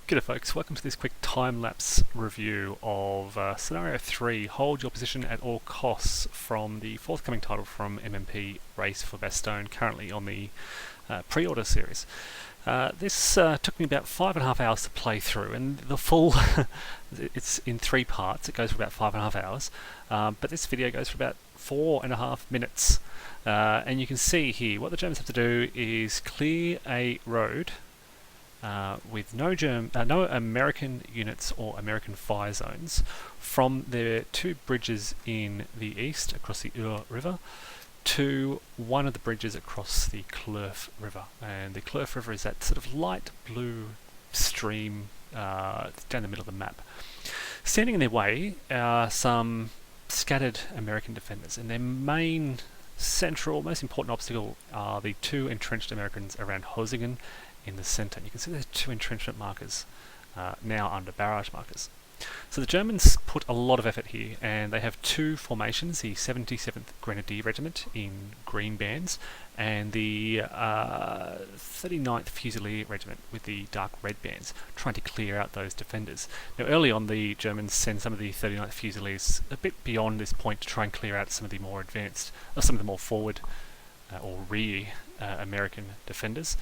G'day folks, welcome to this quick time-lapse review of Scenario 3, Hold Your Position at All Costs, from the forthcoming title from MMP Race for Bastogne, currently on the pre-order series. This took me about 5.5 hours to play through, and the full, it's in 3 parts, it goes for about 5.5 hours, but this video goes for about 4.5 minutes. And you can see here, what the Germans have to do is clear a road with no American units or American fire zones from their 2 bridges in the east across the Our River to one of the bridges across the Clerf River. And the Clerf River is that sort of light blue stream down the middle of the map. Standing in their way are some scattered American defenders, and their main central, most important obstacle are the 2 entrenched Americans around Hosingen in the centre. You can see there's 2 entrenchment markers now under barrage markers. So the Germans put a lot of effort here, and they have 2 formations, the 77th Grenadier Regiment in green bands and the 39th Fusilier Regiment with the dark red bands, trying to clear out those defenders. Now early on the Germans send some of the 39th Fusiliers a bit beyond this point to try and clear out some of the more advanced, or some of the more forward or rear American defenders.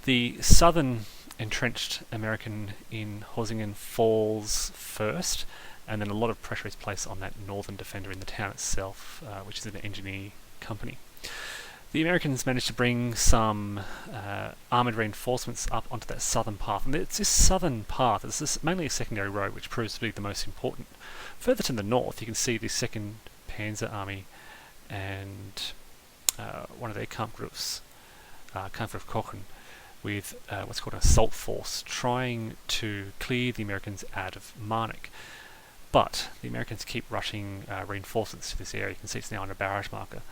The southern entrenched American in Hosingen falls first, and then a lot of pressure is placed on that northern defender in the town itself, which is an engineer company. The Americans managed to bring some armoured reinforcements up onto that southern path, and it's this southern path, it's this mainly a secondary road, which proves to be the most important. Further to the north, you can see the 2nd Panzer Army and one of their Kampfgruppen, Chacon, with what's called an assault force, trying to clear the Americans out of Marnik. But the Americans keep rushing reinforcements to this area. You can see it's now on a barrage marker.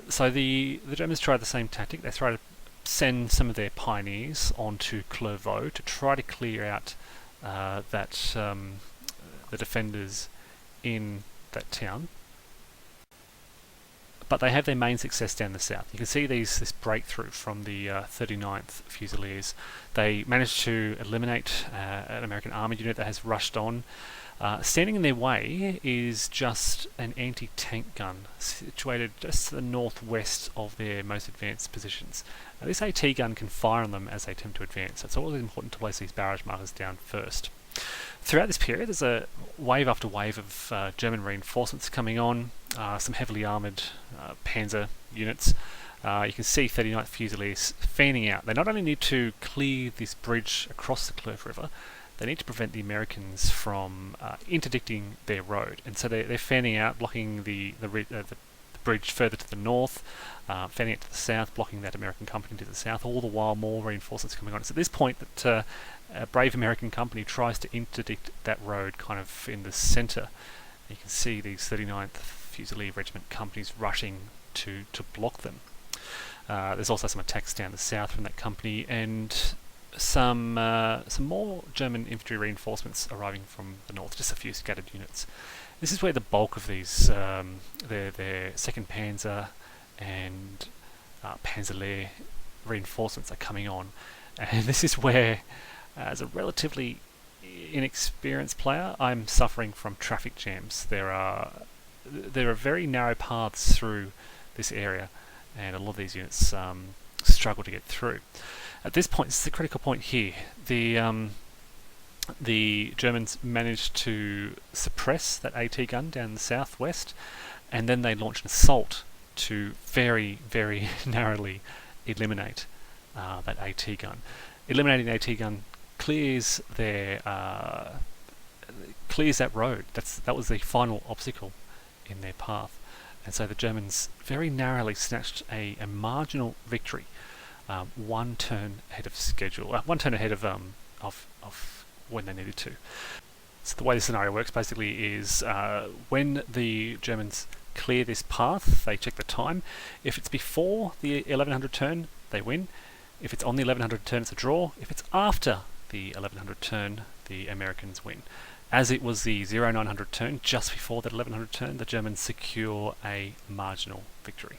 So the Germans tried the same tactic. They tried to send some of their pioneers onto Clairvaux to try to clear out the defenders in that town. But they have their main success down the south. You can see this breakthrough from the 39th Fusiliers. They managed to eliminate an American armoured unit that has rushed on. Standing in their way is just an anti-tank gun situated just to the northwest of their most advanced positions. Now, this AT gun can fire on them as they attempt to advance, so it's always important to place these barrage markers down first. Throughout this period, there's a wave after wave of German reinforcements coming on, some heavily armoured panzer units. You can see 39th Fusiliers fanning out. They not only need to clear this bridge across the Clerf River, they need to prevent the Americans from interdicting their road. And so they're fanning out, blocking the bridge further to the north, fanning it to the south, blocking that American company to the south, all the while more reinforcements coming on. It's at this point that a brave American company tries to interdict that road kind of in the centre. You can see these 39th Fusilier Regiment companies rushing to block them. There's also some attacks down the south from that company, and some more German infantry reinforcements arriving from the north, just a few scattered units. This is where the bulk of these, their 2nd Panzer and Panzerlehr reinforcements are coming on. And this is where, as a relatively inexperienced player, I'm suffering from traffic jams. There are very narrow paths through this area, and a lot of these units struggle to get through. At this point, it's the critical point here. The Germans managed to suppress that AT gun down the southwest, and then they launched an assault to very, very narrowly eliminate that AT gun. Eliminating the AT gun clears that road. That was the final obstacle in their path, and so the Germans very narrowly snatched a marginal victory, 1 turn ahead of schedule, 1 turn ahead of when they needed to. So the way the scenario works basically is when the Germans clear this path, they check the time. If it's before the 1100 turn, they win. If it's on the 1100 turn, it's a draw. If it's after the 1100 turn, the Americans win. As it was the 0900 turn, just before that 1100 turn, the Germans secure a marginal victory.